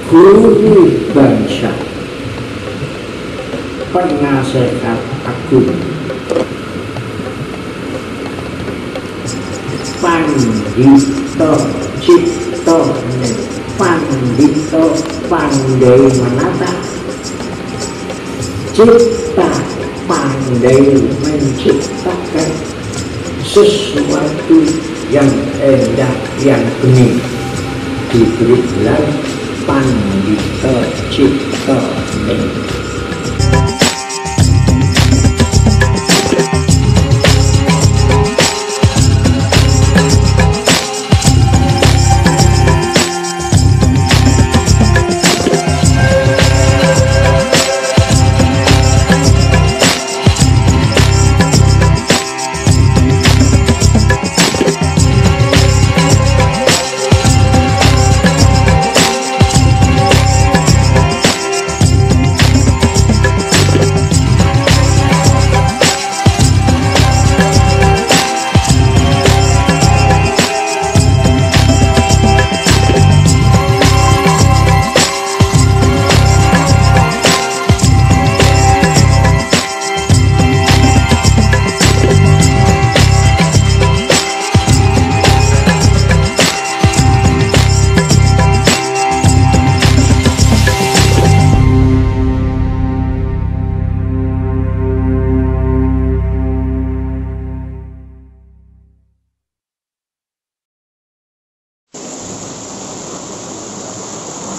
guru bangsa, penasehat agung, pandito cipto, pandito pandai menata, cipta pandai menciptakan sesuatu yang indah, yang bening, diberi gelar pandito cipto.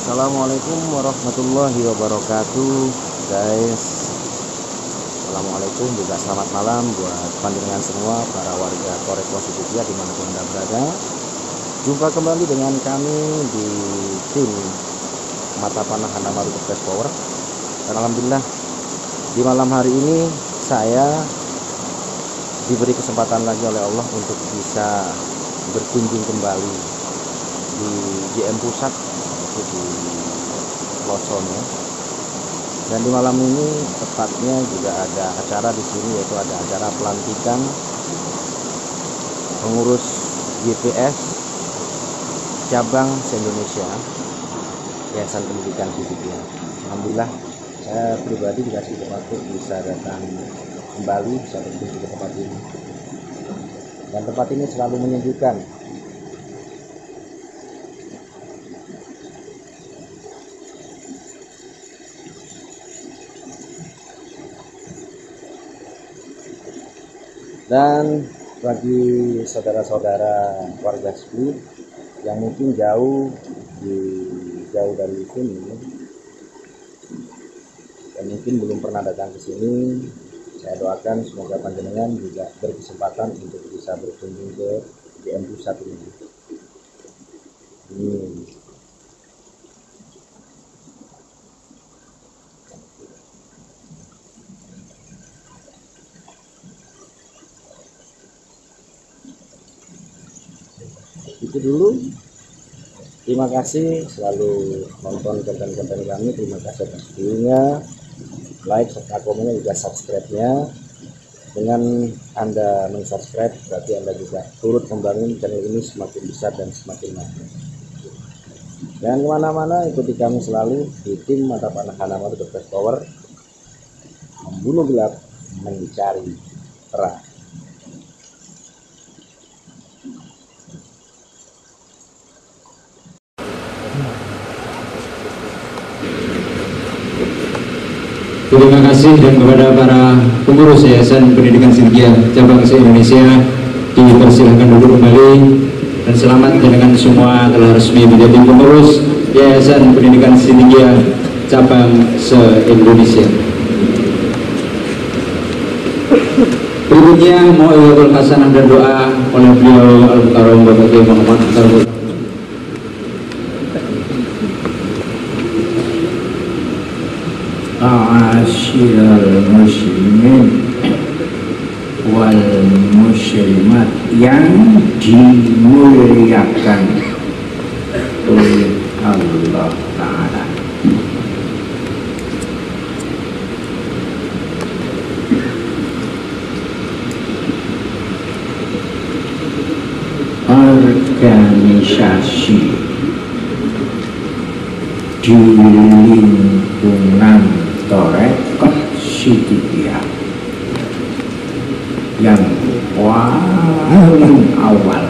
Assalamualaikum warahmatullahi wabarakatuh, guys. Assalamualaikum, juga selamat malam buat panjenengan semua para warga Polres Posisitia dimanapun Anda berada. Jumpa kembali dengan kami di tim Mata Panah Hanamaru Best Power. Dan alhamdulillah di malam hari ini saya diberi kesempatan lagi oleh Allah untuk bisa berkunjung kembali di JM Pusat, di Losono. Dan di malam ini tepatnya juga ada acara di sini, yaitu ada acara pelantikan pengurus YPS cabang se-Indonesia Yayasan Pendidikan Sisitia. Alhamdulillah saya pribadi dikasih waktu bisa datang kembali, bisa berkunjung ke tempat ini, dan tempat ini selalu menyejukkan. Dan bagi saudara-saudara warga Split yang mungkin jauh dari sini dan mungkin belum pernah datang ke sini, saya doakan semoga panjenengan juga berkesempatan untuk bisa berkunjung ke JM Pusat ini. Itu dulu, terima kasih selalu nonton konten-konten kami. Terima kasih atas view-nya, like serta komennya, juga subscribe-nya. Dengan Anda mensubscribe berarti Anda juga turut membangun channel ini semakin besar dan semakin maju. Jangan kemana-mana, ikuti kami selalu di tim Mata Panah Hanamaru Best Power, membunuh gelap, mencari terang. Terima kasih dan kepada para pengurus Yayasan Pendidikan Sisitia cabang se-Indonesia, dipersilahkan duduk kembali, dan selamat dengan semua telah resmi menjadi pengurus Yayasan Pendidikan Sisitia cabang se-Indonesia. Berikutnya mohon ibadah hasanah dan doa oleh beliau Al-Mukarram Bapak Kiai Muhammad Tarbu. Ma'asyiral muslimin wal muslimat yang dimuliakan oleh Allah Ta'ala. Organisasi di lingkungan Torekot Sidikiyah yang paling awal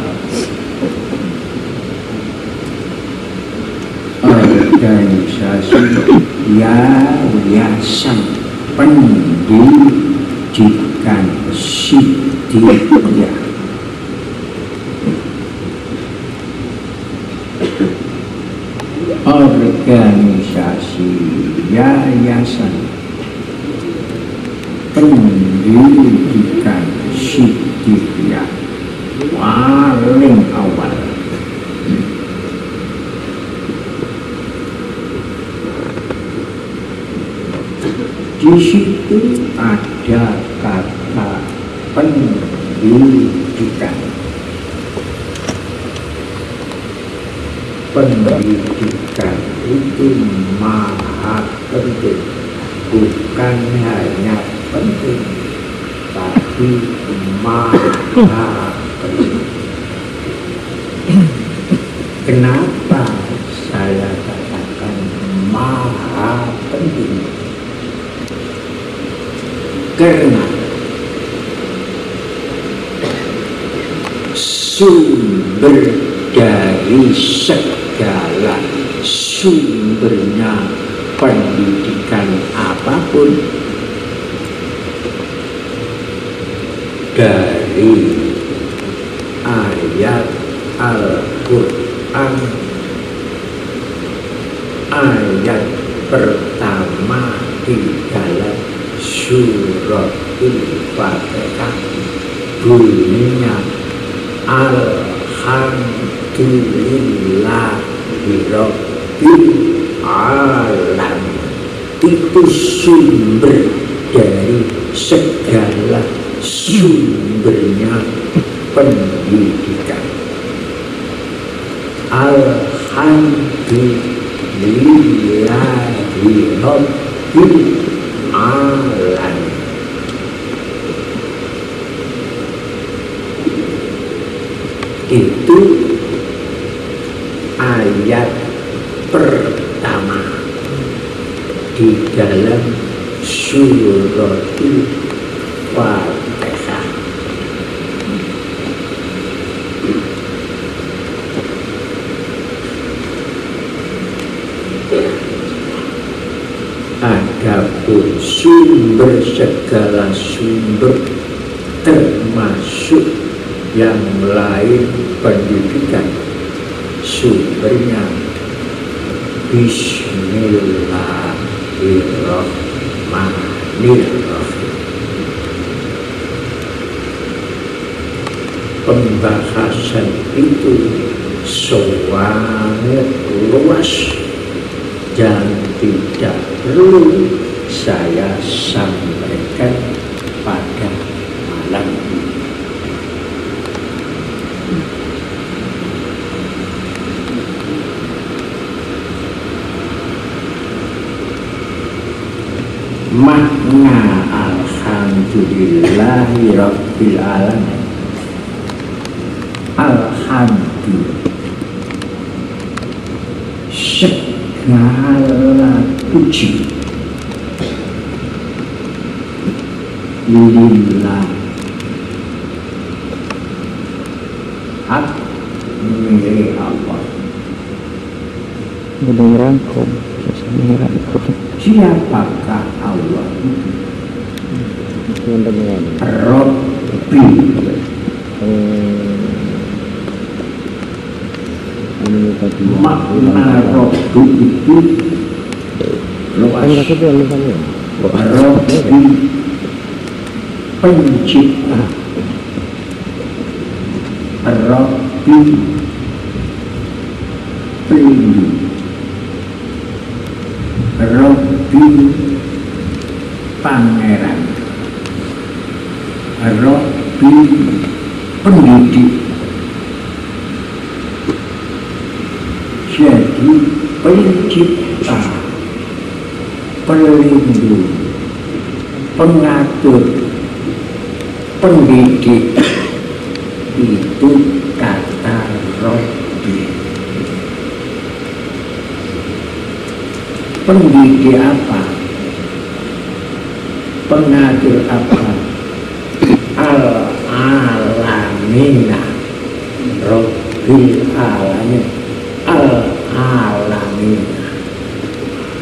organisasi yayasan pendidikan Sidikiyah. Organisasi yayasan pendidikan Sidikiyah paling awal. Di situ ada kata pendidikan. Pendidikan itu maha penting, bukan hanya penting, tapi maha penting. Kenapa saya katakan maha penting? Karena sumber dari segala sumbernya pendidikan apapun, dari ayat Al-Quran, ayat pertama di dalam surat Al-Fatihah bunyinya Alhamdulillahirabbil alamin. Itu sumber dari segala sumbernya pendidikan. Alhamdulillahirabbil alamin. Itu ayat pertama di dalam surat Al-Fatihah. Adapun sumber segala sumber termasuk yang lain pendidikan, sumbernya Bismillahirrahmanirrahim. Pembahasan itu sangat luas dan tidak perlu saya sampaikan pada malam ini. Makna alhamdulillahirabbil alamin. Alhamdulillah, segala puji lillah, hak milik Allah. Merangkum. Siapakah Allah itu? Rabbi. Makna Rabbi itu luas. Rabbi pencipta, Rabbi pelindung, Rabbi pangeran, Rabbi pendidik. Jadi pencipta, pelindung, pengatur, pendidik, itu kata Rabbi. pendidik apa, pengatur apa, al-alamina, Rabbil alamin, al-alamina.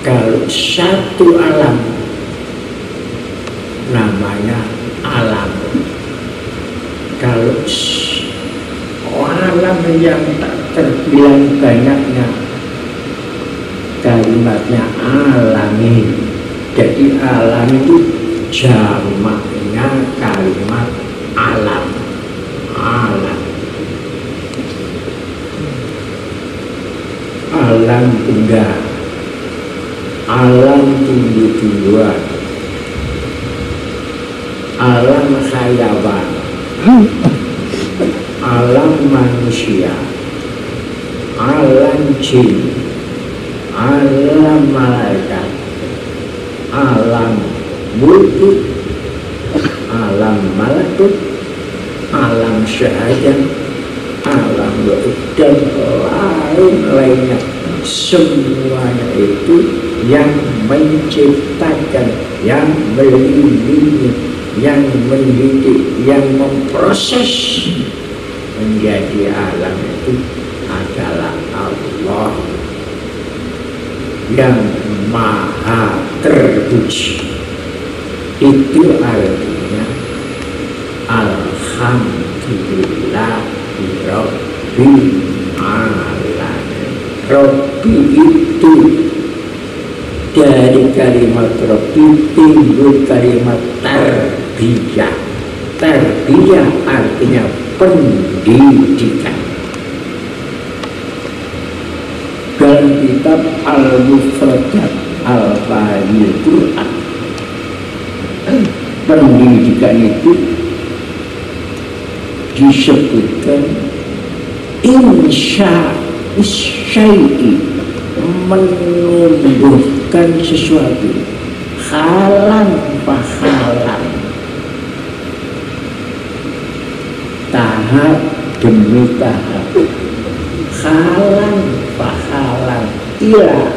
Kalau satu alam namanya alam. Kalau alam yang tak terbilang banyaknya kalimatnya alami. Jadi alam itu jamaknya kalimat alam. Alam. Alam benda, alam tumbuh-tumbuhan, alam hayawan, alam manusia, alam jin, alam malaikat, alam mulkut, alam malakut, alam syahadat, alam gaib, dan lain-lainnya. Semuanya itu yang menciptakan, yang melindungi, yang mendidik, yang memproses menjadi alam itu adalah Allah yang maha terpuji. Itu artinya alhamdulillahirabbil alamin. Rabbi itu dari kalimat Rabbi timbul kalimat tarbiyah. Tarbiyah artinya pendidikan. Dalam kitab Al-Mufradat Al-Fahil Quran, pendidikan itu disebutkan syai'i, menumbuhkan sesuatu, halan pahalan, tahap demi tahap, halan pahalan, ila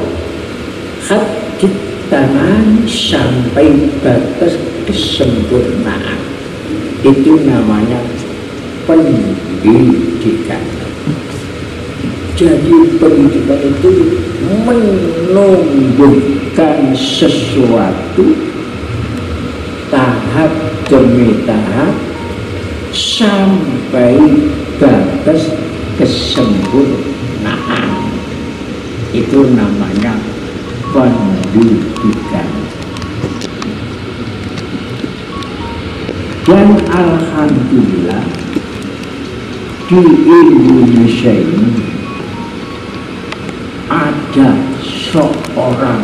hadid tangan sampai batas kesempurnaan. Itu namanya pendidikan. Jadi pendidikan itu menumbuhkan sesuatu tahap demi tahap sampai batas kesempurnaan. Itu namanya pendidikan. Dan alhamdulillah di Indonesia ini ada seorang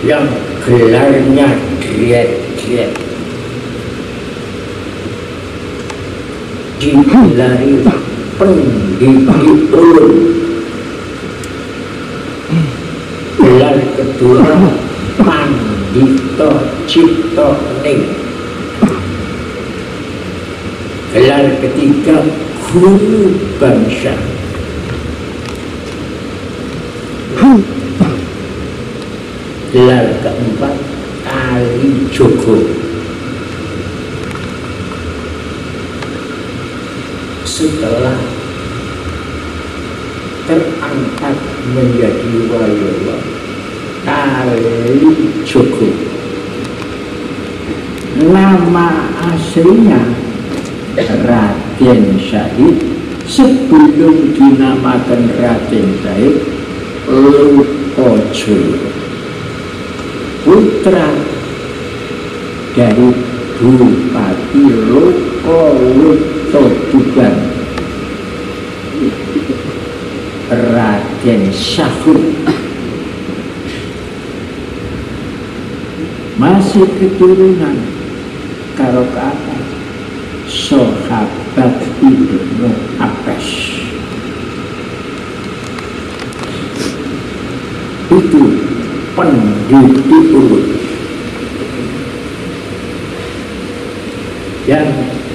yang gelarnya diet digelari pendidik ulum. Gelar kedua Pandito Cipto Ning. Gelar ketiga guru bangsa. Gelar keempat Kalijogo. Setelah terangkat menjadi waliullah Kalijogo, nama aslinya Raden Syahid. Sebelum dinamakan Raden Syahid, Lukojoyo, putra dari Bupati Lokolutobuban, Raden Syahud. Masih keturunan karo kakak sahabat Ibnu Abbas. Itu pendidik ulum yang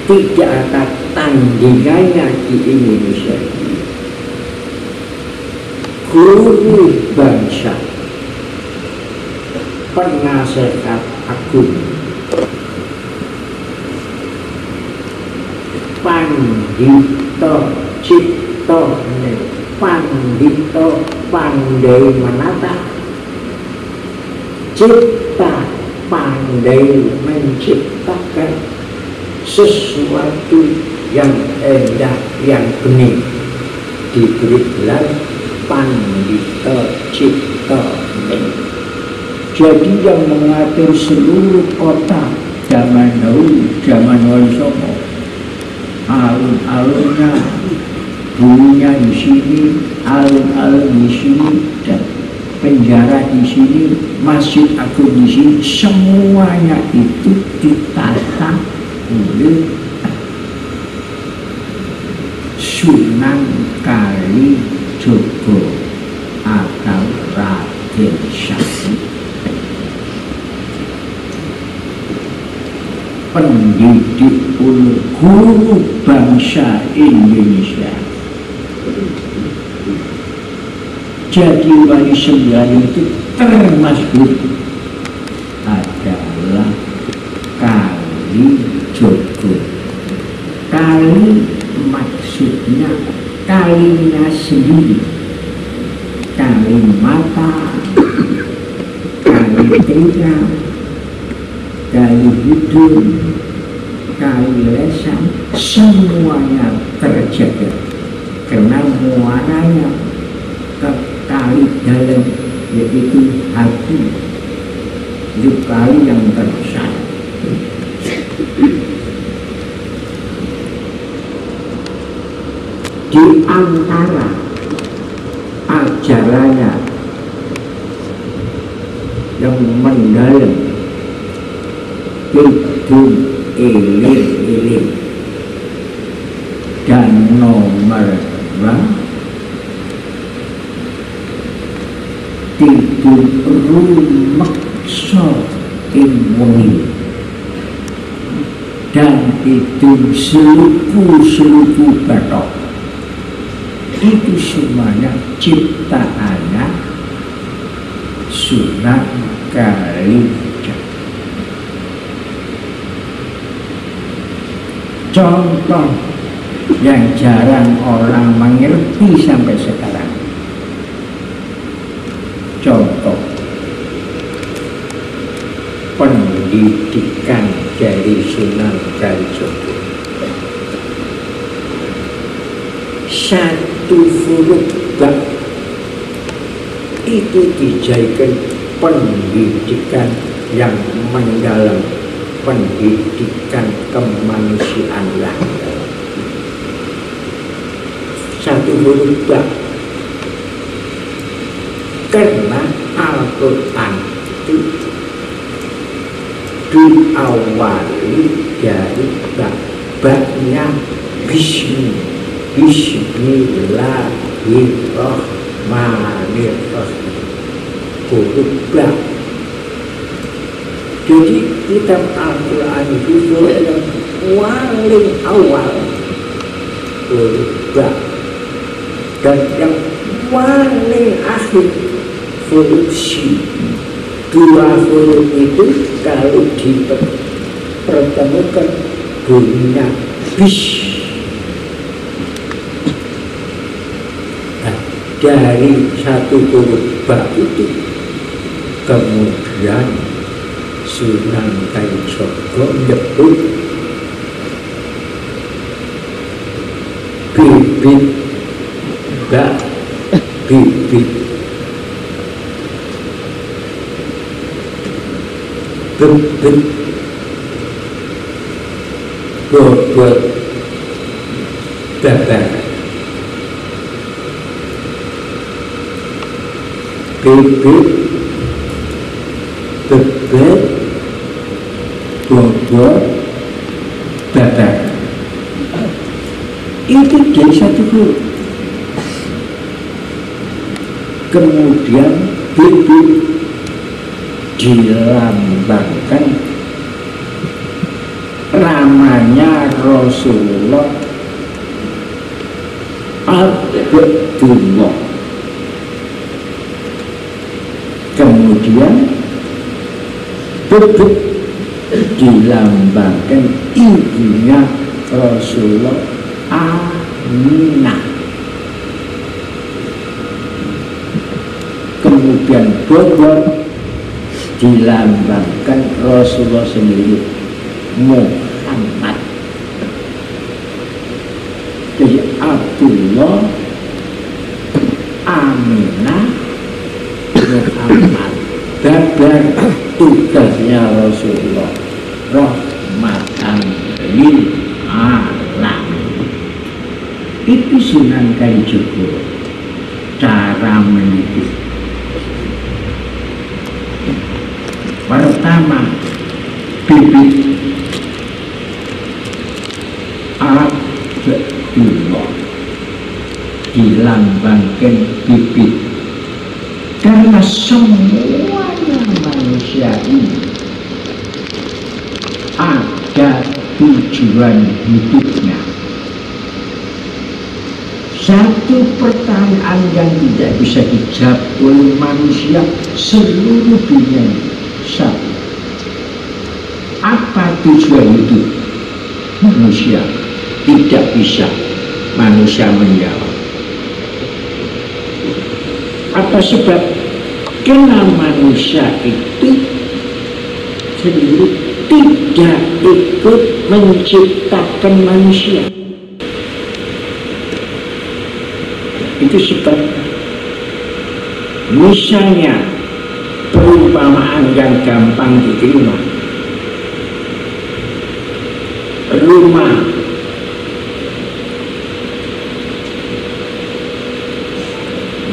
tidak ada tandingannya di Indonesia. guru bangsa, penasehat agung, pandito cipto, pandito pandai menata, cipta pandai menciptakan sesuatu yang indah, yang bening, diberi gelar pandito cipto. Jadi yang mengatur seluruh kota zaman dahulu, zaman Wali Songo, alun-alunnya, dulunya di sini, alun-alun di sini, dan penjara di sini, masjid agung di sini, semuanya itu ditata oleh Sunan Kalijogo atau Raden Syah. Pendidik guru bangsa Indonesia. Jadi Wali Sembilan itu termasuk adalah Kalijogo. Kali maksudnya kalinya sendiri, kali mata, kali telinga, kali hidung, kali lesan, semuanya terjaga karena muaranya ke kali dalam, yaitu hati, itu kali yang terbesar. Di antara ajarannya yang mendalam itu ilim dan nomor 2 itu rumekso imuni, dan itu seluku batok. Itu semuanya ciptaannya Sunan Kalijogo. Contoh yang jarang orang mengerti sampai sekarang. Contoh pendidikan dari Sunan Kalijogo. Satu huruf bab itu dijadikan pendidikan yang mendalam, pendidikan kemanusiaan lah. Satu huruf bab, karena Al-Quran itu diawali dari babnya Bismillahirrahmanirrahim. Huruf bab. Jadi kitab Al-Quran itu surat yang paling awal huruf bab, dan yang paling akhir huruf sin. Dua huruf itu kalau dipertemukan bunyinya bis. Dari satu huruf bab itu kemudian Sunan Kalijogo menyebut bibit bab, bibit bebet, bobot, babar. Bibit, bebet, bobot, babar. Itu dari satu huruf. Kemudian bibit dilambangkan namanya Rasulullah Abdullah. kemudian duduk dilambangkan ibunya Rasulullah Aminah. Kemudian Bogor dilambangkan Rasulullah sendiri Muhammad. Jadi Abdullah, Aminah, Muhammad. Dadar tugasnya Rasulullah rahmatan lil alamin. Itu Sunan Kalijogo cara mendidik. Pertama, bibit Abdullah dilambangkan bibit, karena semuanya manusia ini ada tujuan hidupnya. Satu pertanyaan yang tidak bisa dijawab oleh manusia seluruh dunia. Satu, apa tujuan hidup manusia? Tidak bisa manusia menjawab. Apa sebab? Karena manusia itu sendiri tidak ikut menciptakan manusia. Itu sebab. Misalnya perumpamaan yang gampang diterima, rumah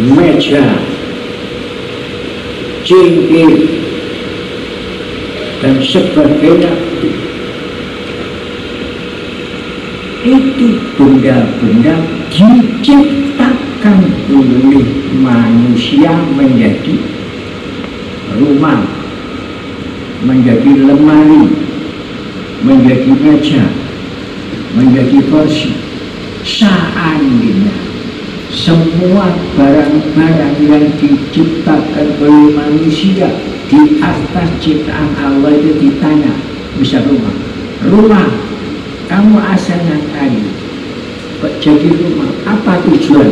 meja, cingkir, dan sebagainya, itu benda-benda diciptakan oleh manusia menjadi rumah, menjadi lemari, menjadi meja, menjadi kursi. Seandainya semua barang-barang yang diciptakan oleh manusia di atas ciptaan Allah itu ditanya, bisa rumah kamu asalnya kayu, kok jadi rumah, apa tujuan?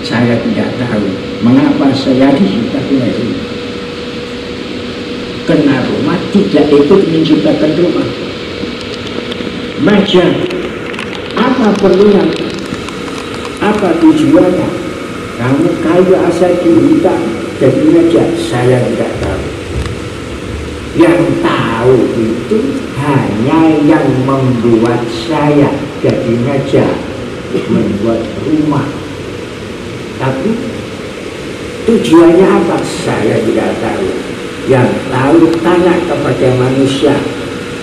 Saya tidak tahu mengapa saya diciptakan itu. Karena rumah tidak ikut menciptakan rumah. Meja, apa perlunya? Apa tujuannya? Kamu kayu asal kita jadi meja, saya tidak tahu. Yang tahu itu hanya yang membuat saya jadi meja, membuat rumah. Tapi tujuannya apa? Saya tidak tahu. Yang tahu tanya kepada manusia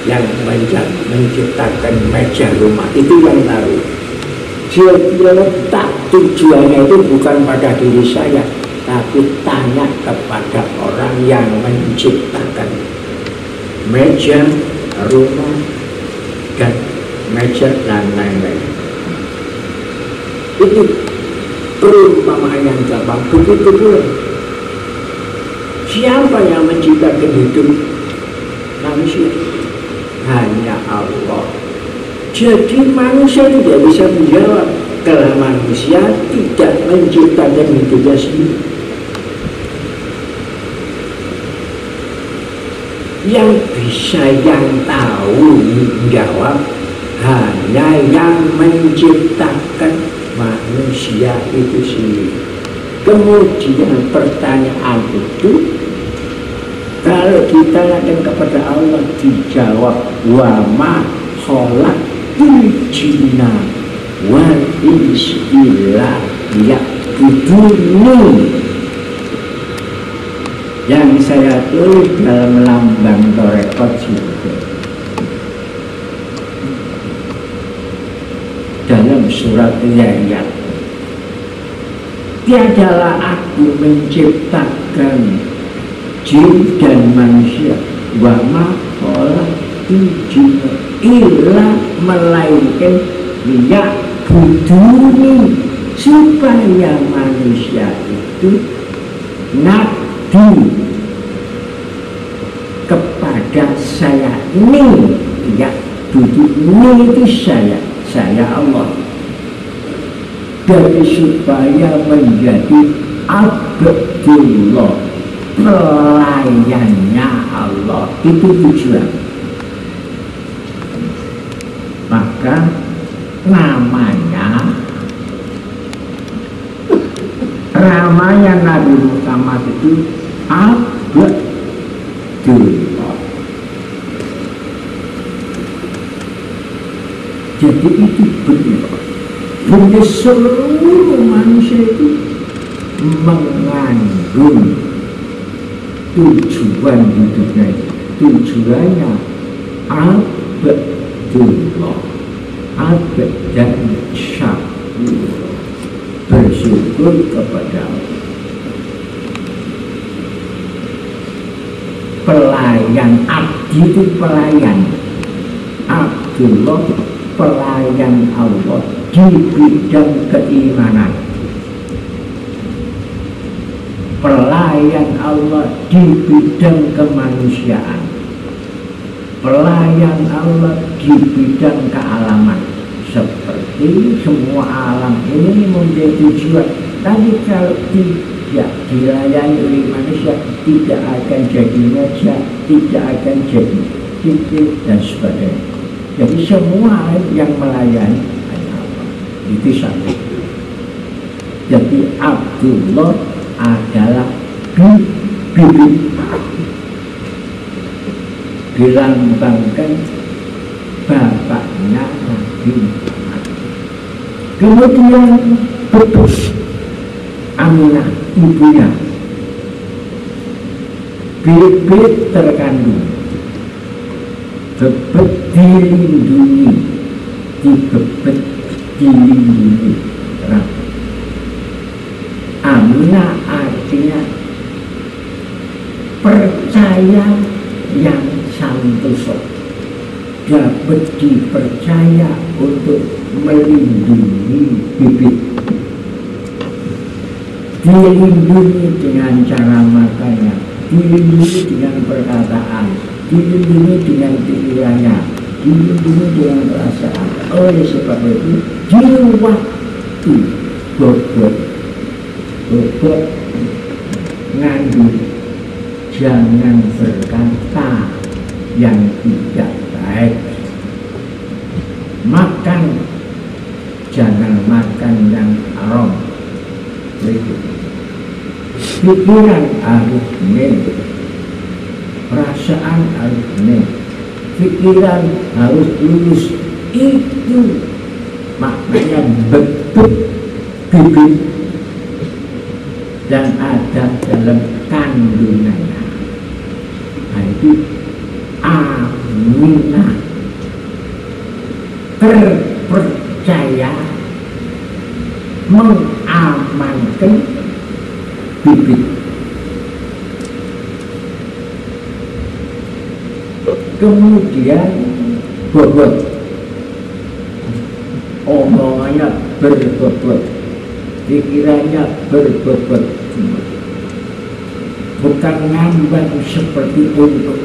yang menciptakan meja rumah, itu yang tahu. Dia letak tujuannya itu bukan pada diri saya, tapi tanya kepada orang yang menciptakan meja, rumah, dan meja dan lain-lain. Itu perumpamaan yang gampang. Begitu pula, siapa yang menciptakan hidup manusia? Hanya Allah. Jadi manusia tidak bisa menjawab kalau manusia tidak menciptakan hidupnya sendiri. Yang bisa, yang tahu menjawab hanya yang menciptakan manusia itu sendiri. Kemudian pertanyaan itu kalau ditanyakan kepada Allah dijawab, wa ma khalaqtul jinna wal insa illa liya'budun. Yang saya tulis dalam lambang Torekot juga, dalam surat Zariyat, tiadalah aku menciptakan jin dan manusia, wa ma khalaqtul jinna illa, melainkan liya'buduni, supaya manusia itu ngabdi saya ini, ya, duduk ini itu saya Allah. Dari supaya menjadi Abdullah, pelayannya Allah, itu tujuan. Maka namanya Nabi Muhammad itu Abdullah. Jadi itu benar. Bagi seluruh manusia itu mengandung tujuan hidupnya. Tujuannya Abdullah, abd dan syakur, bersyukur kepada Allah. Pelayan, abdi itu pelayan, Abdullah pelayan Allah di bidang keimanan, pelayan Allah di bidang kemanusiaan, pelayan Allah di bidang kealaman. Seperti semua alam ini menjadi tujuan. Tapi kalau tidak dilayani oleh manusia, tidak akan jadi meja, tidak akan jadi titik dan sebagainya. Jadi semua yang melayani hanya Allah. Itu satu. Jadi Abdullah adalah bibit dilambangkan bapaknya Nabi Muhammad. Kemudian putus Aminah ibunya, bibit terkandung, bebet dilindungi, dibebet dilindungi. Aminah artinya percaya yang santoso, dapat dipercaya untuk melindungi bibit, dilindungi dengan cara makannya, dilindungi dengan perkataan, dilindungi dengan pikirannya, dilindungi dengan perasaan. Oleh sebab itu di waktu bobot ngandung, jangan berkata yang tidak baik. Makan, jangan makan yang haram. Pikiran harus nih, perasaan harus nih, pikiran harus lurus. Itu maknanya bentuk bibit dan ada dalam kandungannya. Nah itu Aminah terpercaya mengamankan bibit. Kemudian bobot, omongannya berbobot, pikirannya berbobot, bukan ngambang seperti untuk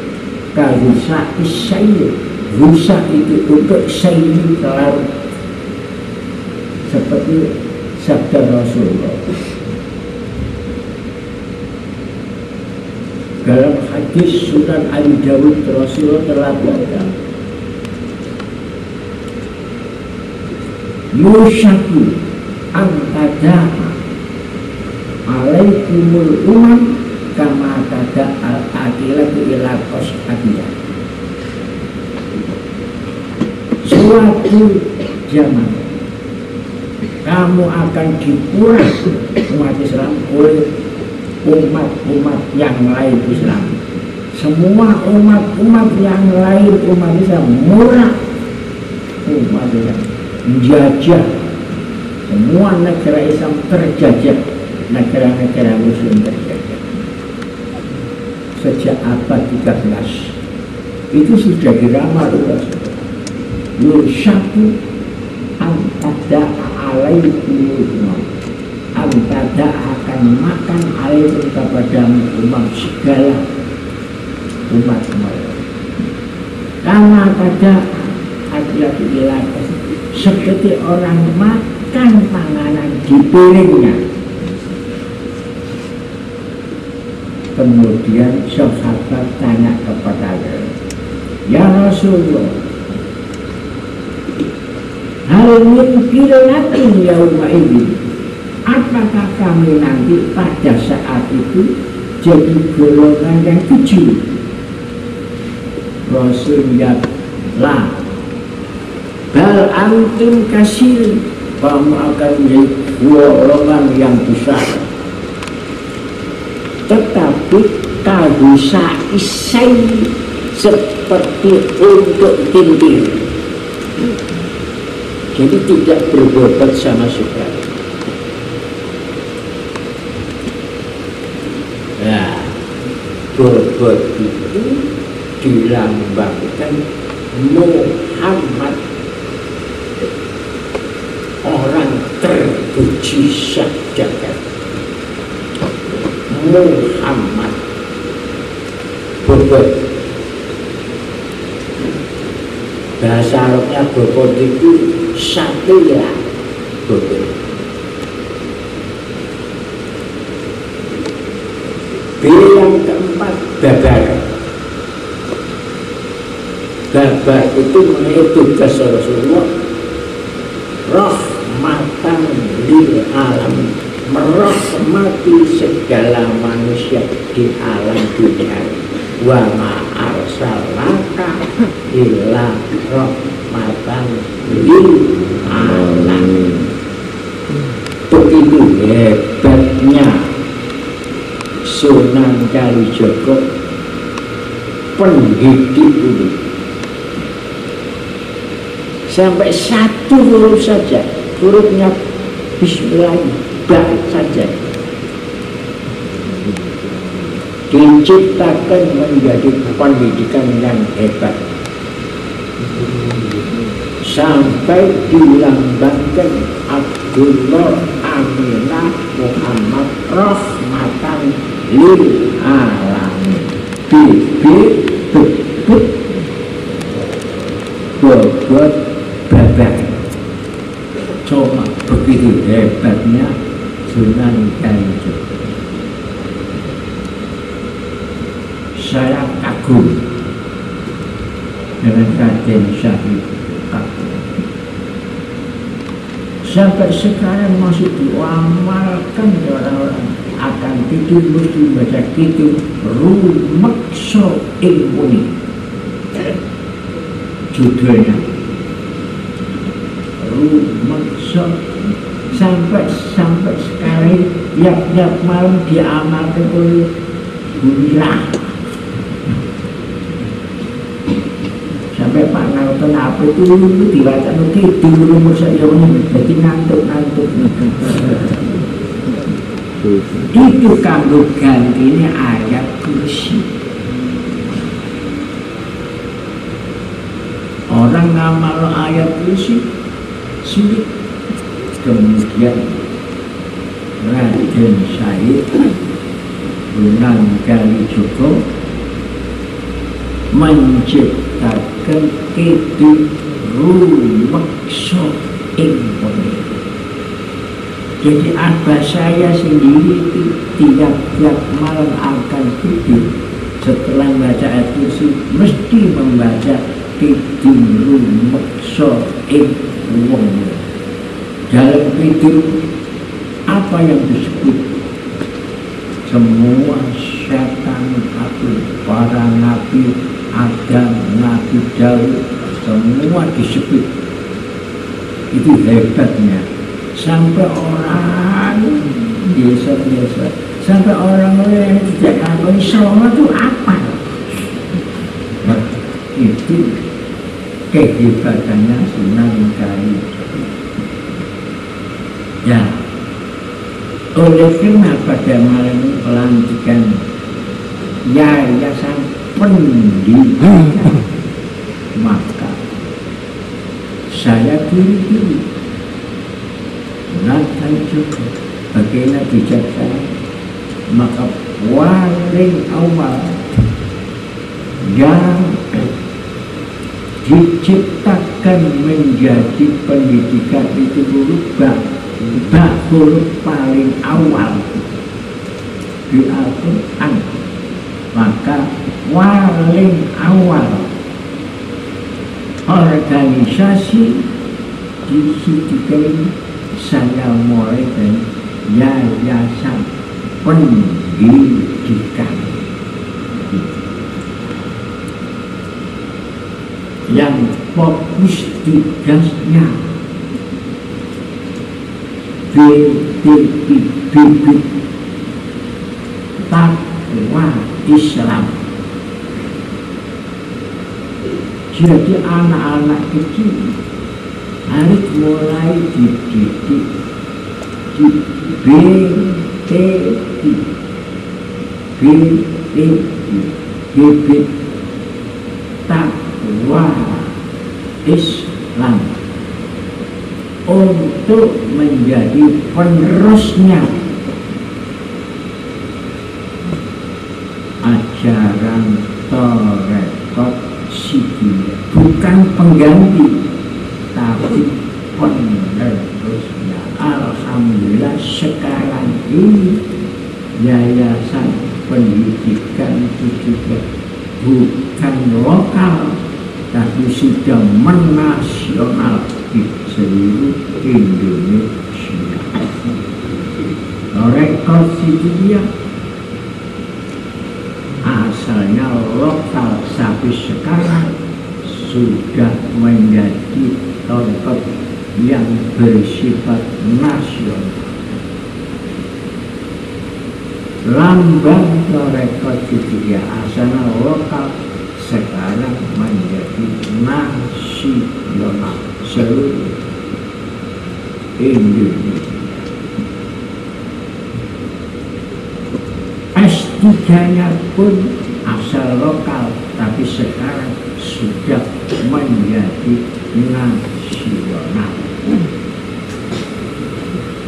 karusa isyair. Rusa itu untuk sayi kelar, seperti sabda Rasulullah dalam hadis Sunan Abi Dawud. Rasulullah telah berkata, yushaku angkada'a alaikumul umam kama kada al-akilatu ila qas'atiyah. Suatu zaman kamu akan dikurang umat Islam oleh umat-umat yang lain Islam. Semua umat-umat yang lain umat Islam murah, umat Islam menjajah. Semua negara Islam terjajah, negara-negara Muslim terjajah. Sejak abad 13 itu sudah diramal Rasulullah. Yushaku antada alaikum, antada akan makan alaikum kepada umat segala umat. Lama pada laki-laki dilapas seperti orang makan panganan di piringnya. Kemudian sahabat tanya kepada dia, ya Rasulullah, hal min qillatin yauma ini, apakah kami nanti pada saat itu jadi golongan yang kecil? Rasul ya lah, bal antum kasir, kamu akan menjadi golongan yang besar. Tetapi bisa isai seperti untuk tintir, jadi tidak berbobot sama sekali. Nah, bobot itu dilambangkan Muhammad, orang terpuji sejagat. Muhammad bobot, bahasa Arabnya bobot itu satu ya, bobot. B yang keempat, babar. Babar itu mengenai tugas Rasulullah, rahmatan lil alamin, merahmati segala manusia di alam dunia. Wa ma arsalnaka illa rahmatan lil alamin. Begitu hebatnya Sunan Kalijaga, pendidik ini. Sampai satu huruf saja, hurufnya Bismillah, bak saja, diciptakan menjadi pendidikan yang hebat, sampai dilambangkan Abdullah Aminah Muhammad rahmatan lil alamin. Bobot babar. Cuma begitu hebatnya Sunan Kalijaga. Saya kagum dengan Raden Syahid kagum. Sampai sekarang masih diamalkan orang-orang, akan tidur mesti baca tidur rumekso ilmuni, judulnya rumekso. Sampai sekarang tiap malam diamalkan oleh Gumilang. Sampai Pak Narto apa itu dibaca nanti tidur umur saya ini, jadi ngantuk. Itu kanggo gantinya ayat kursi. Orang ngamal ayat kursi sulit. Kemudian Raden Syahid Sunan Kalijaga menciptakan itu rumekso ilmuni. Jadi abah saya sendiri itu tiap malam akan tidur setelah baca ayat kursi mesti membaca tidur rumekso ilmuni. Dalam tidur apa yang disebut? Semua setan, para nabi Adam, Nabi Daud, semua disebut. Itu hebatnya. Sampai orang biasa, sampai orang yang tidak tahu sholat itu apa. Nah, itu kehebatannya Sunan Kalijaga. Ya, oleh karena pada malam ini pelantikan yayasan pendidikan, maka saya pilih Sunan Kalijaga bagaimana bijaksana, maka paling awal yang diciptakan menjadi pendidikan itu dulu bab huruf paling awal di Al-Quran, maka paling awal organisasi di situ saya mulai dari yayasan pendidikan yang fokus tugasnya bibit takwa Islam. Jadi anak-anak kecil harus mulai dididik di bibit takwa Islam untuk menjadi penerusnya ajaran Tarekat Sidikiyah, bukan pengganti tapi penerusnya. Alhamdulillah sekarang ini yayasan pendidikan itu juga bukan lokal tapi sudah menasional di seluruh Indonesia. Tarekat Sidikiyah asalnya lokal tapi sekarang sudah menjadi tarekat yang bersifat nasional. Lambang Tarekat Sidikiyah asalnya lokal sekarang menjadi nasional seluruh Indonesia. S3-nya pun asal lokal tapi sekarang sudah menjadi nasional.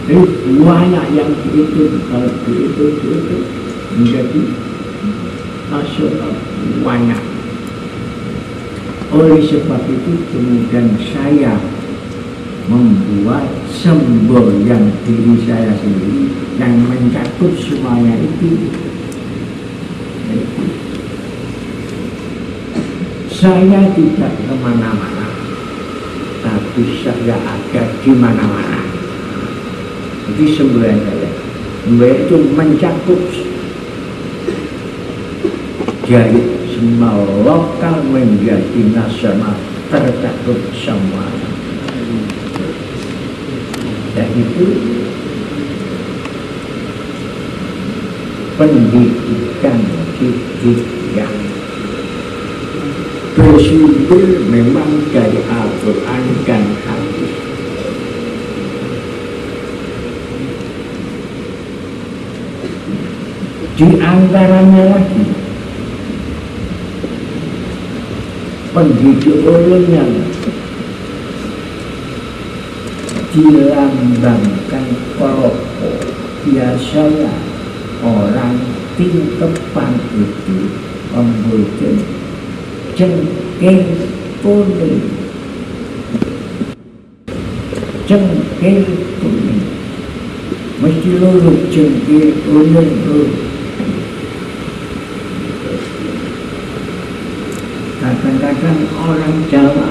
Jadi banyak yang begitu, kalau begitu menjadi nasional banyak. Oleh sebab itu kemudian saya membuat semboyan diri saya sendiri yang mencakup semuanya itu. Saya tidak kemana-mana, tapi saya ada di mana-mana. Jadi semboyan saya, semboyan itu mencakup dari semua lokal menjadi nasional, tercakup semua. Dan itu pendidikan yang bersumber memang dari Al-Quran dan Hadis. Di antaranya lagi pendidik ulun yang dilambangkan kelompok biasanya orang tingkepan itu membuat cengkeh kuning, cengkeh kuning, mesti lurus cengkeh kuning lurus. Kadang-kadang orang Jawa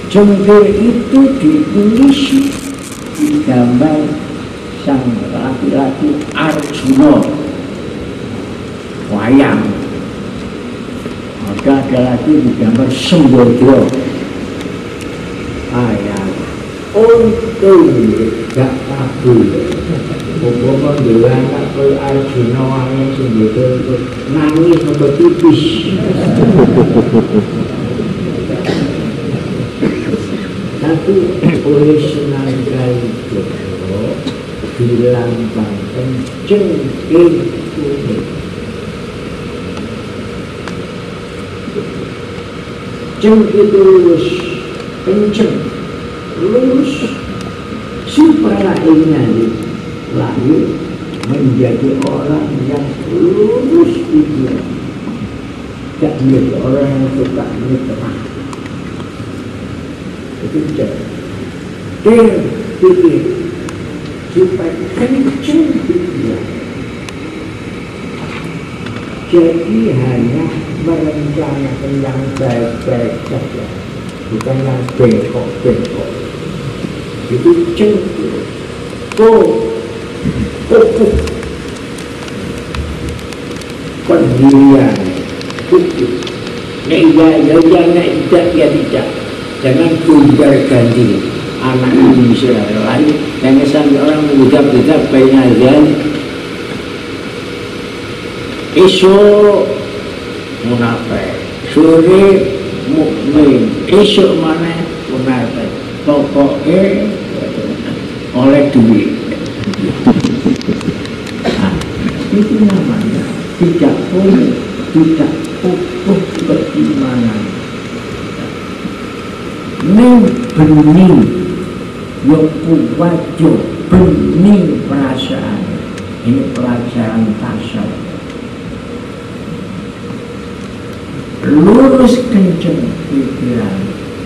cengkeh itu ditulis di gambar sang laki-laki Arjuna wayang, maka ada lagi di gambar Sembodro ayam untung gak kabul. Umpama bilang kalau Arjuna wayang Sembodro nangis sampai tipis. Tapi oleh Sunan Kalijogo dilambangkan cengkeh kuning. Cengkeh itu lurus, kenceng, lurus, supaya ini lahir menjadi orang yang lurus pikiran, tidak menjadi orang yang suka menyerah. Itu dia pikir supaya kencang pikiran. Jadi hanya merencanakan yang baik-baik saja, bukan yang bengkok-bengkok. Itu cengkir. Pendirian bukti. Ya, tidak, ya tidak. Jangan tunggal ganti anak Indonesia lain. Jangan sampai orang mengucap-ucap bainazan. Esok munafik, sore mukmin, esok mana munafik. Pokoknya oleh duit. Nah, itu namanya tidak boleh, tidak utuh keimanan. Ning bening yo kuwajo bening perasaan. Ini pelajaran tasawuf. Lurus kenceng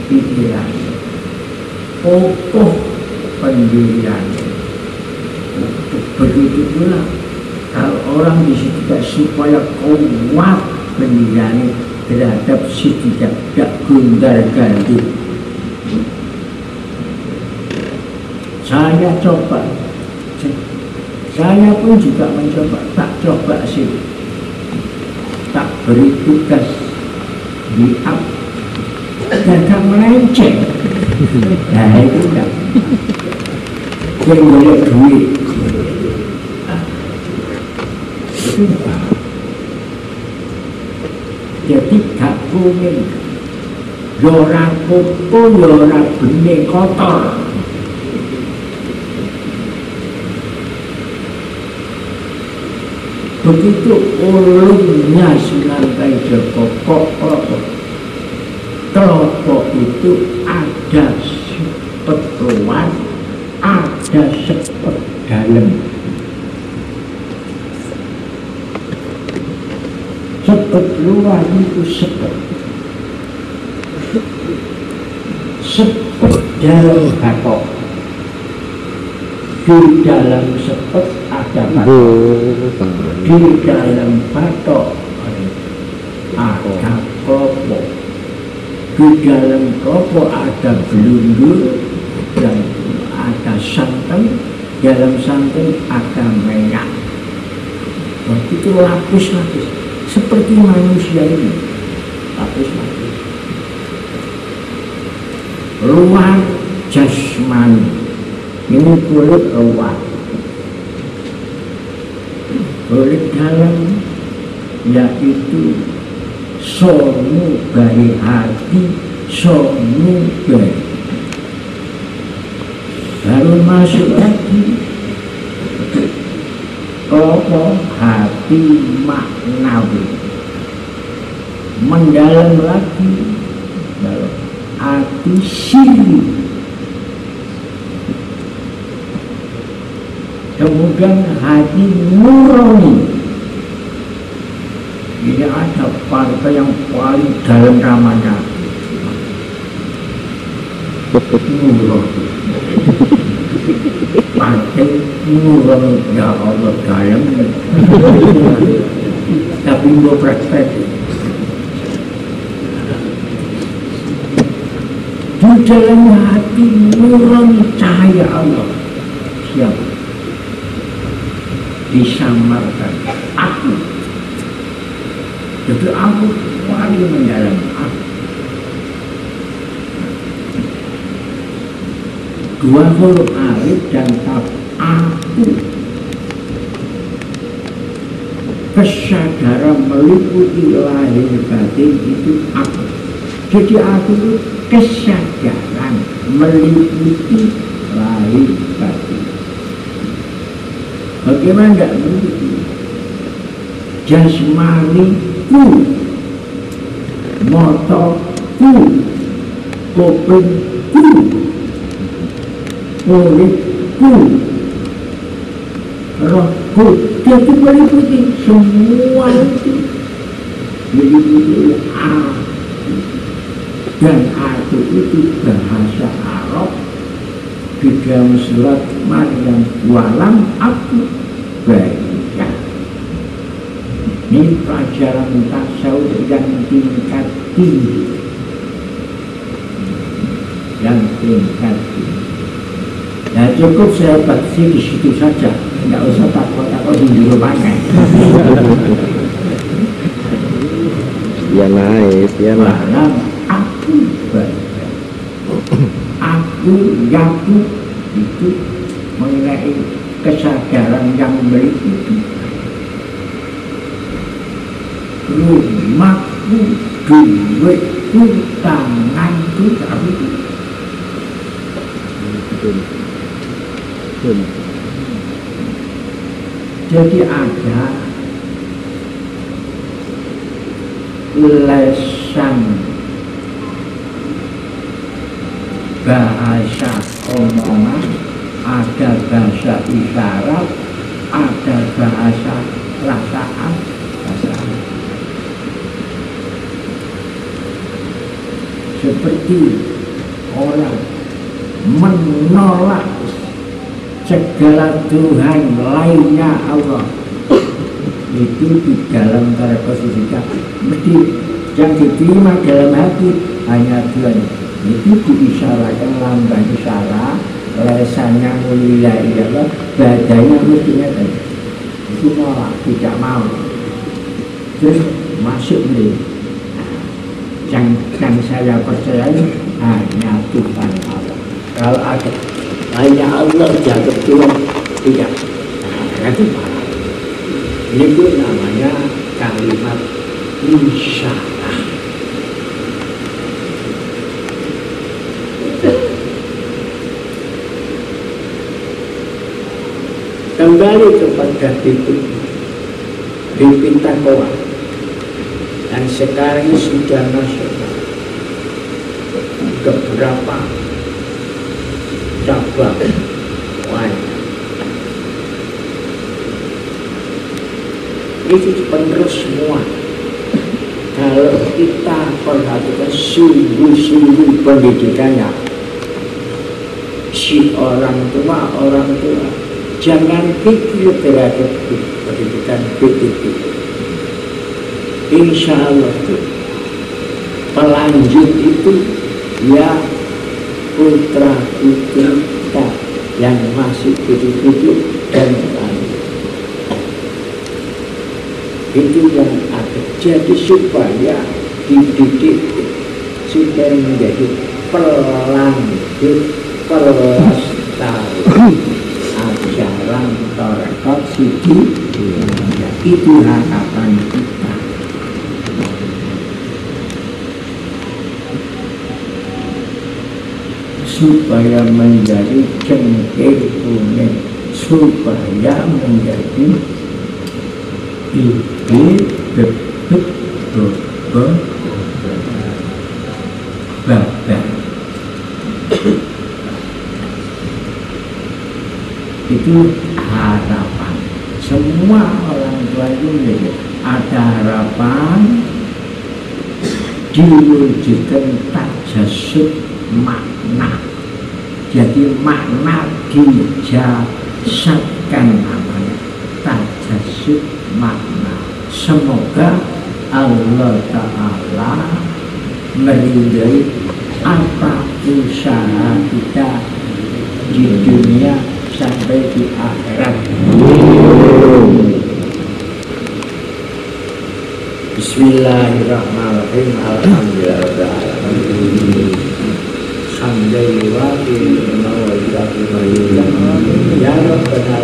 pikiran, kokoh pendirian. Begitu pula kalau orang di situ supaya kuat pendirian terhadap si tidak gundar ganti. Saya coba, saya pun juga mencoba, tak coba sih, tak beri tugas di up dan tak melenceng. Nah itu enggak, yang boleh duit. Jadi gak kuning, yora kuku, yora bening kotor. Begitu ulungnya Sunan Kalijaga kelompok itu ada sepet luar, ada sepet dalam. Sepet luar itu sepet dalam batok. Di dalam sepet ada batok. Di dalam batok ada kelompok. Di dalam kelompok ada belundur dan ada santan. Dalam santan ada minyak. Begitu lapis-lapis. Seperti manusia ini, lapis-lapis. Luar jasmani, ini kulit luar. Kulit dalam, yaitu sonu dari hati, sonu dari. Baru masuk lagi kelompok hati maknawi, mendalam lagi dalam hati siri, kemudian hati nurani. Ini ada partai yang paling dalam namanya nurani. Partai nurani, ya Allah dalam. Tapi gue praktek di dalam hati nurani cahaya Allah. Siap disamarkan aku. Jadi aku paling mendalam aku. Dua huruf alif dan tab aku. Kesadaran meliputi lahir batin itu aku. Jadi aku itu kesadaran meliputi lahir batin. Bagaimana enggak meliputi? Jasmaniku, motoku, kupingku, kulitku, rohku, dia itu meliputi semua itu. Jadi A dan aku itu bahasa Arab di dalam surat Maryam walam aku baikkan. Ini pelajaran tasawuf yang tingkat tinggi, yang tingkat tinggi. Nah cukup saya baca di situ saja, nggak usah takut-takut di rumahnya. Ya naik, ya naik. Walam aku baikkan. Aku yaku itu mengenai kesadaran yang berikut. Rumahku, duitku, tanganku, tapi jadi ada lesan bahasa omongan, ada bahasa isyarat, ada bahasa perasaan. Seperti orang menolak segala Tuhan lainnya Allah, itu di dalam posisinya mesti yang diterima dalam hati hanya Tuhan. Itu diisyaratkan lambang isyarat, lesannya mulia Allah, badannya mestinya tadi itu nolak, tidak mau, terus masuk nih. Yang saya percaya hanya Tuhan Allah. Kalau ada hanya Allah jatuh Tuhan tidak, itu parah. Itu namanya kalimat isyarat. Kembali kepada BP Takwa yang sekarang ini sudah nasional, beberapa cabang banyak. Itu penerus semua. Kalau kita perhatikan sungguh-sungguh pendidikannya, si orang tua jangan pikir terhadap pendidikan PTP. Insya Allah pelanjut itu ya putra putri kita yang masih hidup dan pelanjut. Itu yang ada. Jadi supaya dididik supaya menjadi pelanjut pelestari ajaran Tarekat Siti. Itu harapan kita. Supaya menjadi cengkeh kuning, supaya menjadi bibit bebet bobot badan. Itu harapan semua orang tua itu. Ada harapan diwujudkan tajasud makna. Jadi makna dijasadkan namanya tajasud makna. Semoga Allah Ta'ala meridai apa usaha kita di dunia sampai di akhirat. Bismillahirrahmanirrahim. Alhamdulillahirrahmanirrahim. Alhamdulillah ya Rabbana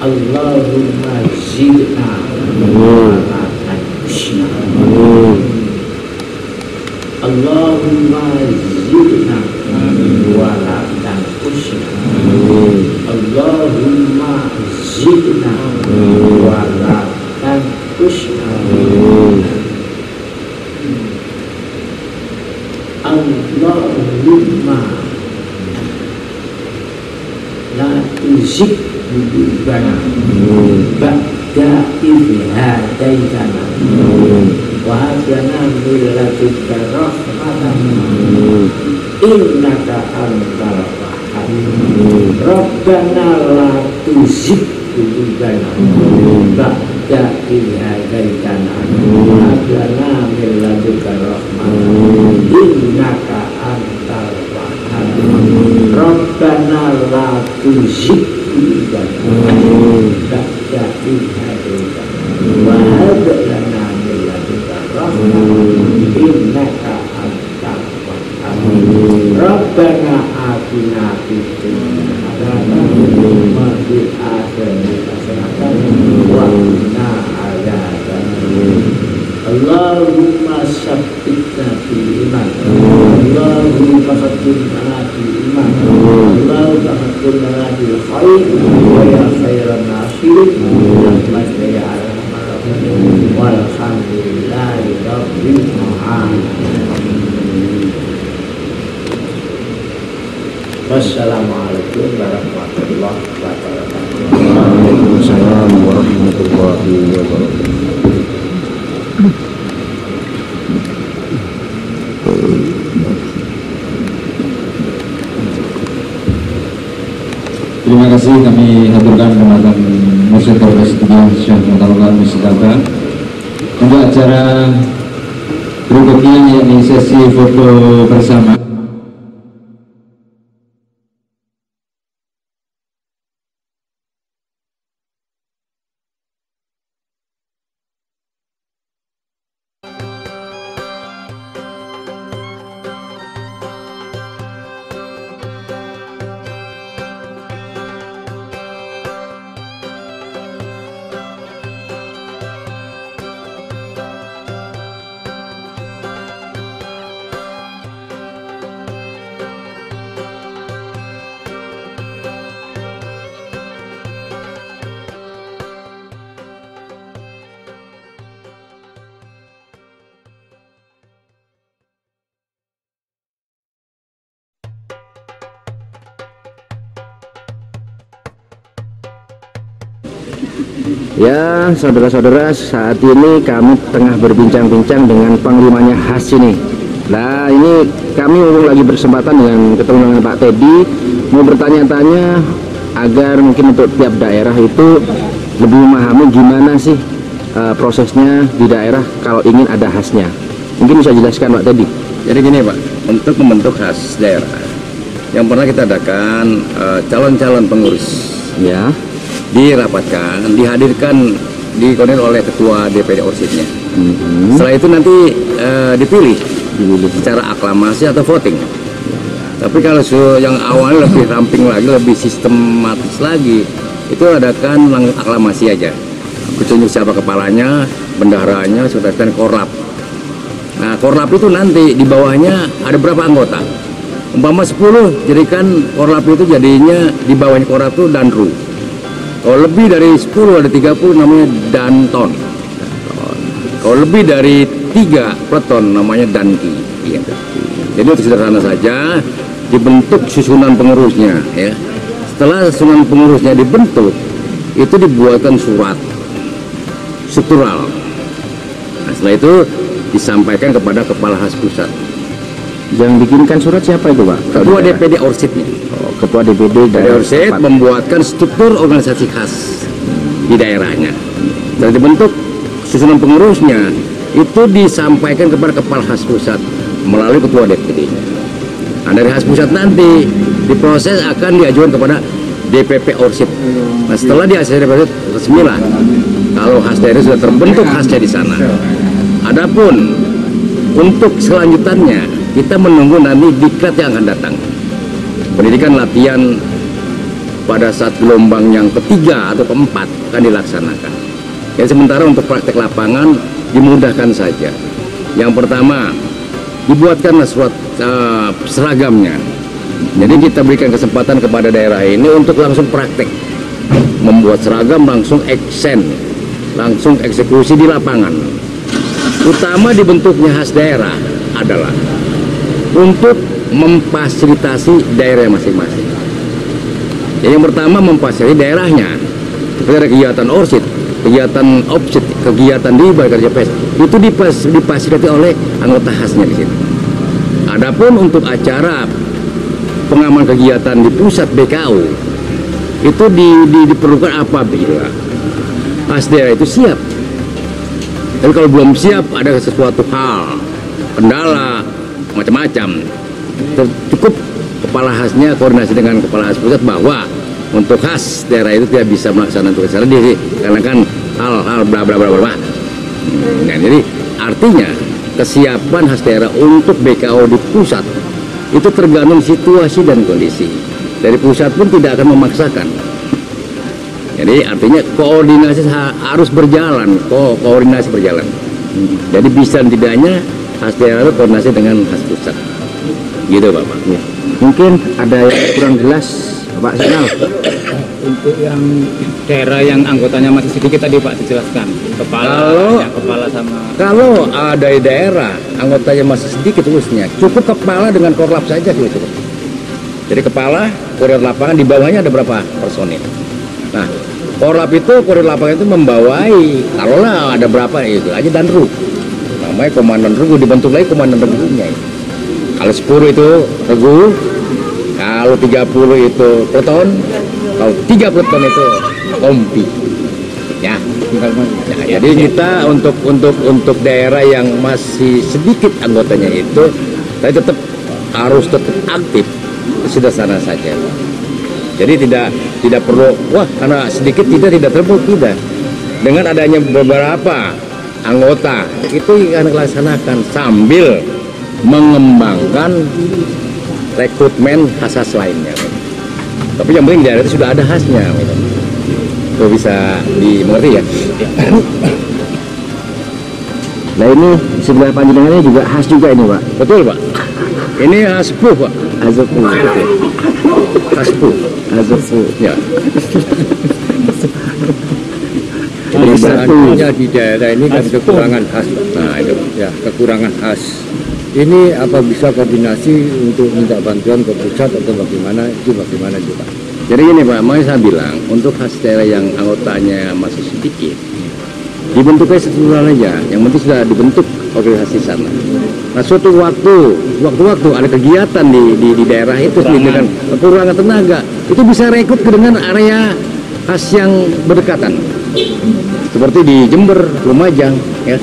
Allahumma zidna Allahumma zidna wa la tanqusna Allahumma zidna wa la tanqusna Allahumma la tuzikbana ba'da idhadaitana wa hablana min ladunka rahmatan innaka antal wahhab rabbana la tuzikbana ba'da idhadaitana wa hablana min ladunka rahmatan innaka antal wahhab rabbana la tuzikbana ba'da idhadaitana wa hab lana min ladunka rahmatan innaka antal wahhab rabbana atina fid dunya hasanah wa fil akhirati hasanah wa qina adzabannar. Allahumma sabbitna fil iman, Allahumma sabbitna fil iman, Allahumma sabbitna fil khair wa ya khairan nasirin ya walhamdulillahi rabbil alamin. Wassalamualaikum warahmatullahi wabarakatuh. Waalaikumsalam warahmatullahi wabarakatuh. Terima kasih kami haturkan kehormatan Mursyid Polres Tiga Syekh Mutarullah Misdaba. Untuk acara berikutnya yakni sesi foto bersama. Ya, saudara-saudara, saat ini kami tengah berbincang-bincang dengan panglimanya khas ini. Nah, ini kami lagi bersempatan dengan ketemu dengan Pak Teddy, mau bertanya-tanya agar mungkin untuk tiap daerah itu lebih memahami gimana sih prosesnya di daerah kalau ingin ada khasnya. Mungkin bisa jelaskan Pak Teddy. Jadi gini Pak, untuk membentuk khas daerah yang pernah kita adakan calon-calon pengurus Ya. dirapatkan, dihadirkan, dikoordinir oleh ketua DPD Orsidnya. Setelah itu nanti dipilih secara aklamasi atau voting. Tapi kalau yang awalnya lebih ramping lagi, lebih sistematis lagi, itu adakan aklamasi aja. Kutunjuk siapa kepalanya, bendaharanya, sekretaris korlap. Nah, korlap itu nanti di bawahnya ada berapa anggota? Umpama 10, jadikan korlap itu jadinya di bawahnya korlap itu danru. Kalau lebih dari 10 ada 30 namanya danton. Kalau lebih dari 3 peleton namanya danki. Ya. Jadi untuk sederhana saja dibentuk susunan pengurusnya. Ya. Setelah susunan pengurusnya dibentuk, itu dibuatkan surat struktural. Nah, setelah itu disampaikan kepada kepala khas pusat. Yang bikinkan surat siapa itu Pak? Ketua DPD Orsidnya. Ketua DPD dari Orsid membuatkan struktur organisasi khas di daerahnya. Dan dibentuk susunan pengurusnya itu disampaikan kepada kepala khas pusat melalui ketua DPD. Nah, dari khas pusat nanti diproses akan diajukan kepada DPP Orsid. Nah, setelah di DPP Orsid resmilah kalau khas daerah sudah terbentuk khasnya di sana. Adapun untuk selanjutannya kita menunggu nanti diklat yang akan datang. Pendidikan latihan pada saat gelombang yang ketiga atau keempat akan dilaksanakan. Dan sementara untuk praktek lapangan dimudahkan saja. Yang pertama, dibuatkanlah surat seragamnya. Jadi kita berikan kesempatan kepada daerah ini untuk langsung praktek. Membuat seragam langsung eksen, langsung eksekusi di lapangan. Utama dibentuknya khas daerah adalah untuk memfasilitasi daerah masing-masing. Yang pertama memfasilitasi daerahnya. Seperti ada kegiatan ORSIT, kegiatan OPSIT, kegiatan di Kerja PES itu difasilitasi oleh anggota khasnya di situ. Adapun untuk acara pengaman kegiatan di pusat BKO itu diperlukan apabila khas daerah itu siap. Tapi kalau belum siap ada sesuatu hal, kendala, macam-macam, cukup kepala khasnya koordinasi dengan kepala khas pusat bahwa untuk khas daerah itu tidak bisa melaksanakan tugas sendiri karena kan hal-hal bla bla bla bla. Nah, jadi artinya kesiapan khas daerah untuk BKO di pusat itu tergantung situasi dan kondisi. Dari pusat pun tidak akan memaksakan. Jadi artinya koordinasi harus berjalan, koordinasi berjalan. Jadi bisa tidaknya khas daerah itu koordinasi dengan khas pusat. Gitu Bapak. Ya. Mungkin ada yang kurang jelas Pak Senal. Untuk yang daerah yang anggotanya masih sedikit tadi Pak dijelaskan. Kepala sama. Kalau ada daerah anggotanya masih sedikit khususnya, cukup kepala dengan korlap saja cukup. Jadi kepala, koordinator lapangan, di bawahnya ada berapa personil. Nah, korlap itu, koordinator lapangan itu membawai, taruhlah ada berapa itu aja dan regu. Namanya komandan regu, dibentuk lagi komandan regunya. Kalau 10 itu regu, kalau 30 itu peleton, kalau 3 peleton itu kompi. Ya. Jadi kita untuk daerah yang masih sedikit anggotanya itu, tapi tetap harus tetap aktif, sederhana saja. Jadi tidak perlu wah karena sedikit tidak terbuk tidak. Dengan adanya beberapa anggota itu akan dilaksanakan sambil mengembangkan rekrutmen khas lainnya. Tapi yang penting daerah itu sudah ada khasnya. Itu bisa dimengerti ya. Nah ini sebelah panjenengannya juga khas juga ini Pak. Betul Pak. Ini haspuh Pak. Azapul. Haspuh. Azapul. Ya. Jadi seandainya di daerah ini kan kekurangan khas. Nah itu. Ya, kekurangan khas. Ini apa bisa koordinasi untuk minta bantuan ke pusat atau bagaimana? Itu bagaimana juga? Jadi gini Pak, mau saya bilang untuk khas daerah yang anggotanya masih sedikit, dibentuknya sesuatu aja. Yang penting sudah dibentuk organisasi sana. Nah suatu waktu ada kegiatan di daerah itu dengan kekurangan tenaga, itu bisa rekrut dengan area khas yang berdekatan. Seperti di Jember, Lumajang, ya.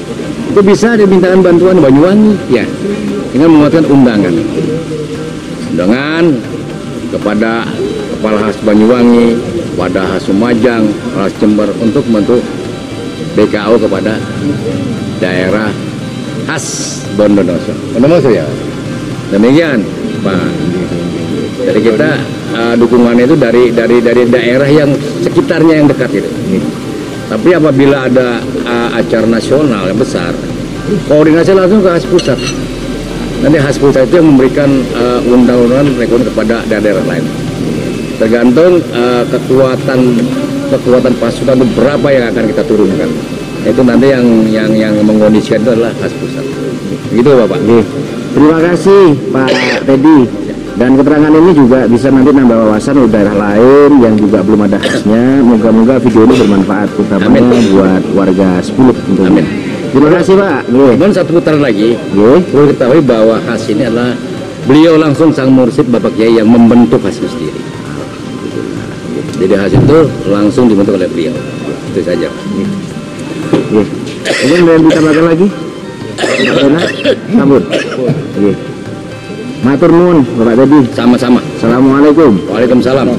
Itu bisa dimintakan bantuan Banyuwangi, ya, dengan menguatkan undangan kepada kepala khas Banyuwangi, kepada khas Lumajang, kepala khas Jember untuk membantu BKO kepada daerah khas Bondowoso. Bondowoso ya. Demikian, Pak. Jadi kita dukungannya itu dari daerah yang sekitarnya yang dekat itu. Tapi apabila ada acara nasional yang besar, koordinasi langsung ke khas pusat. Nanti khas pusat itu yang memberikan undang-undangan rekrutmen kepada daerah lain. Tergantung kekuatan pasukan itu berapa yang akan kita turunkan. Itu nanti yang mengkondisikan itu adalah khas pusat. Gitu Bapak. Terima kasih Pak Teddy. Dan keterangan ini juga bisa nanti nambah wawasan untuk daerah lain yang juga belum ada khasnya. Moga-moga video ini bermanfaat utamanya buat warga Sepuluh tentunya. Amin. Terima kasih Pak. Kemudian satu putaran lagi, perlu ketahui bahwa khas ini adalah beliau langsung sang mursyid Bapak Kiai yang membentuk khas itu sendiri. Jadi khas itu langsung dibentuk oleh beliau. Itu saja. Mungkin ada yang ditambahkan lagi? Enak? Sambut. Matur nuwun Bapak Teddy. Sama-sama. Assalamualaikum. Waalaikumsalam.